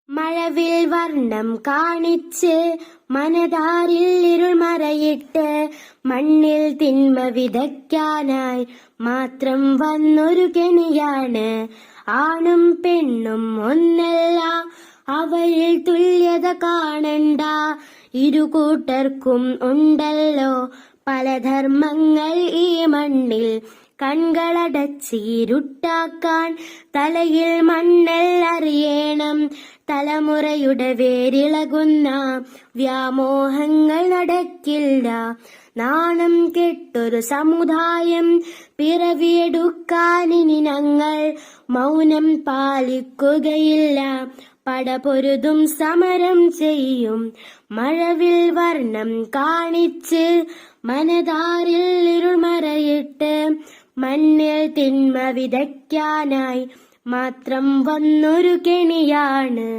മഴവിൽ വർണ്ണം കാണിച്ച് മനതാരിൽ ഇരുൾമറയിട്ട് മണ്ണിൽ തിന്മ വിതയ്ക്കാനായി മാത്രം വന്നൊരു കെണിയാണ്. ആണും പെണ്ണും ഒന്നല്ല, അവരിൽ തുല്യത കാണണ്ട. ഇരുകൂട്ടർക്കും ഉണ്ടല്ലോ പല ധർമ്മങ്ങൾ ഈ മണ്ണിൽ. കൺകളടച്ചിരുട്ടാക്കാൻ തലയിൽ മണ്ണൽ അറിയണം. തലമുറയുടെ വേരിളകുന്ന വ്യാമോഹങ്ങൾ നടക്കില്ല. നാണം കെട്ടൊരു സമുദായം പിറവിയെടുക്കാനിനി ഞങ്ങൾ മൗനം പാലിക്കുകയില്ല. പടപൊരുതും സമരം ചെയ്യും. മഴവിൽ വർണ്ണം കാണിച്ച് മനതാരിൽ ഇരുൾമറയിട്ട് മണ്ണിൽ തിന്മ വിതയ്ക്കാനായി മാത്രം വന്നൊരു കെണിയാണ്.